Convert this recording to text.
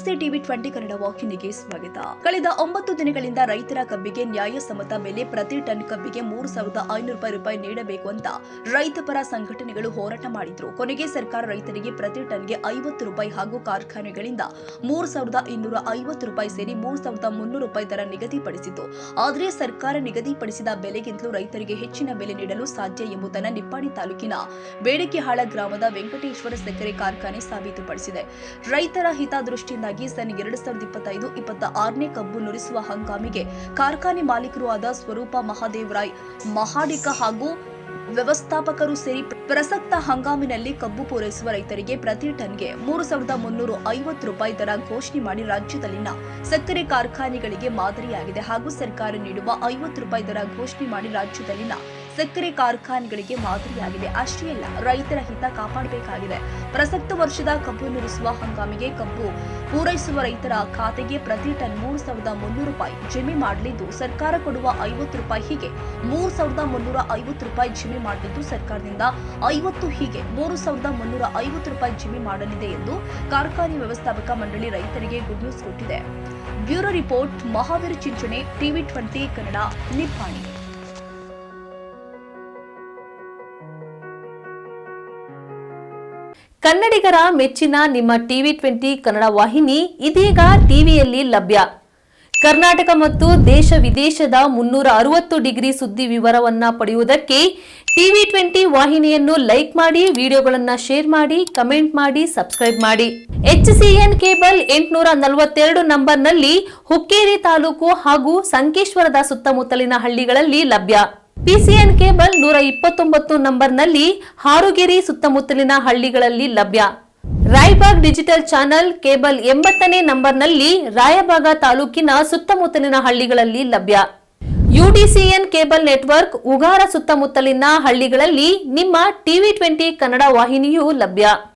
ನಮಸ್ತೆ ಟಿವಿ 20 ಕನ್ನಡ ವಾಹಿನಿಗೆ ಸ್ವಾಗತ. ಕಳೆದ 9 ದಿನಗಳಿಂದ ರೈತರ ಕಬ್ಬಿಗೆ ನ್ಯಾಯಸಮ್ಮತ ಬೆಲೆ ಪ್ರತಿ ಟನ್ ಕಬ್ಬಿಗೆ 3,500 ರೂಪಾಯಿ ನೀಡಬೇಕು ಅಂತ ರೈತಪರ ಸಂಘಟನೆಗಳು ಹೋರಾಟ ಮಾಡಿದ್ರು. ಕೊನೆಗೆ ಸರ್ಕಾರ ರೈತರಿಗೆ ಪ್ರತಿ ಟನ್ಗೆ 50 ರೂಪಾಯಿ ಹಾಗೂ ಕಾರ್ಖಾನೆಗಳಿಂದ 3,250 ರೂಪಾಯಿ ಸೇರಿ 3,300 ರೂಪಾಯಿ ದರ ನಿಗದಿಪಡಿಸಿತು. ಆದರೆ ಸರ್ಕಾರ ನಿಗದಿಪಡಿಸಿದ ಬೆಲೆಗಿಂತಲೂ ರೈತರಿಗೆ ಹೆಚ್ಚಿನ ಬೆಲೆ ನೀಡಲು ಸಾಧ್ಯ ಎಂಬುದನ್ನು ನಿಪ್ಪಾಣಿ ತಾಲೂಕಿನ ಬೇಡಿಕೆಹಾಳ ಗ್ರಾಮದ ವೆಂಕಟೇಶ್ವರ ಸಕ್ಕರೆ ಕಾರ್ಖಾನೆ ಸಾಬೀತುಪಡಿಸಿದೆ. ರೈತರ ಹಿತದೃಷ್ಟಿಯಿಂದಾಗಿ ಸನ್ 2025-26ನೇ ಕಬ್ಬು ನುರಿಸುವ ಹಂಗಾಮಿಗೆ ಕಾರ್ಖಾನೆ ಮಾಲೀಕರು ಆದ ಸ್ವರೂಪ ಮಹಾದೇವರಾಯ್ ಮಹಾಡಿಕ ಹಾಗೂ ವ್ಯವಸ್ಥಾಪಕರು ಸೇರಿ ಪ್ರಸಕ್ತ ಹಂಗಾಮಿನಲ್ಲಿ ಕಬ್ಬು ಪೂರೈಸುವ ರೈತರಿಗೆ ಪ್ರತಿ ಟನ್ಗೆ 3,350 ರೂಪಾಯಿ ದರ ಘೋಷಣೆ ಮಾಡಿ ರಾಜ್ಯದಲ್ಲಿನ ಸಕ್ಕರೆ ಕಾರ್ಖಾನೆಗಳಿಗೆ ಮಾದರಿಯಾಗಿದೆ ಹಾಗೂ ಸರ್ಕಾರ ನೀಡುವ 50 ರೂಪಾಯಿ ದರ ಘೋಷಣೆ ಮಾಡಿ ರಾಜ್ಯದಲ್ಲಿನ ಸಕ್ಕರೆ ಕಾರ್ಖಾನೆಗಳಿಗೆ ಮಾದರಿಯಾಗಿದೆ. ಅಷ್ಟೇ ಅಲ್ಲ, ರೈತರ ಹಿತ ಕಾಪಾಡಬೇಕಾಗಿದೆ. ಪ್ರಸಕ್ತ ವರ್ಷದ ಕಬ್ಬು ನುರಿಸುವ ಹಂಗಾಮಿಗೆ ಕಬ್ಬು ಪೂರೈಸುವ ರೈತರ ಖಾತೆಗೆ ಪ್ರತಿ ಟನ್ 3,300 ರೂಪಾಯಿ ಜಮೆ ಮಾಡಲಿದ್ದು, ಸರ್ಕಾರ ಕೊಡುವ 50 ರೂಪಾಯಿ ಹೀಗೆ 3,350 ರೂಪಾಯಿ ಜಮೆ ಮಾಡಲಿದ್ದು, ಸರ್ಕಾರದಿಂದ 50 ಹೀಗೆ 3,350 ರೂಪಾಯಿ ಜಮೆ ಮಾಡಲಿದೆ ಎಂದು ಕಾರ್ಖಾನೆ ವ್ಯವಸ್ಥಾಪಕ ಮಂಡಳಿ ರೈತರಿಗೆ ಗುಡ್ ನ್ಯೂಸ್ ಕೊಟ್ಟಿದೆ. Bureau report, Mahavir Chinchane, TV 20 Kannada, Nippani. ಕನ್ನಡಿಗರ ಮೆಚ್ಚಿನ ನಿಮ್ಮ ಟಿವಿ 20 ಕನ್ನಡ ವಾಹಿನಿ ಇದೀಗ ಟಿವಿಯಲ್ಲಿ ಲಭ್ಯ. ಕರ್ನಾಟಕ ಮತ್ತು ದೇಶ ವಿದೇಶದ 360 ಡಿಗ್ರಿ ಸುದ್ದಿ ವಿವರವನ್ನ ಪಡೆಯುವುದಕ್ಕೆ ಟಿವಿ 20 ವಾಹಿನಿಯನ್ನು ಲೈಕ್ ಮಾಡಿ, ವಿಡಿಯೋಗಳನ್ನು ಶೇರ್ ಮಾಡಿ, ಕಮೆಂಟ್ ಮಾಡಿ, ಸಬ್ಸ್ಕ್ರೈಬ್ ಮಾಡಿ. HCN ಕೇಬಲ್ 842 ನಂಬರ್ನಲ್ಲಿ ಹುಕ್ಕೇರಿ ತಾಲೂಕು ಹಾಗೂ ಸಂಕೇಶ್ವರದ ಸುತ್ತಮುತ್ತಲಿನ ಹಳ್ಳಿಗಳಲ್ಲಿ ಲಭ್ಯ. PCN ಕೇಬಲ್ 129 ನಂಬರ್ನಲ್ಲಿ ಹಾರುಗೆರೆ ಸುತ್ತಮುತ್ತಲಿನ ಹಳ್ಳಿಗಳಲ್ಲಿ ಲಭ್ಯ. ರಾಯಬಾಗ್ ಡಿಜಿಟಲ್ ಚಾನೆಲ್ ಕೇಬಲ್ 80ನೇ ನಂಬರ್ನಲ್ಲಿ ರಾಯಬಾಗ ತಾಲೂಕಿನ ಸುತ್ತಮುತ್ತಲಿನ ಹಳ್ಳಿಗಳಲ್ಲಿ ಲಭ್ಯ. UDCN ಕೇಬಲ್ ನೆಟ್ವರ್ಕ್ ಉಗಾರ ಸುತ್ತಮುತ್ತಲಿನ ಹಳ್ಳಿಗಳಲ್ಲಿ ನಿಮ್ಮ ಟಿವಿ 20 ಕನ್ನಡ ವಾಹಿನಿಯೂ ಲಭ್ಯ.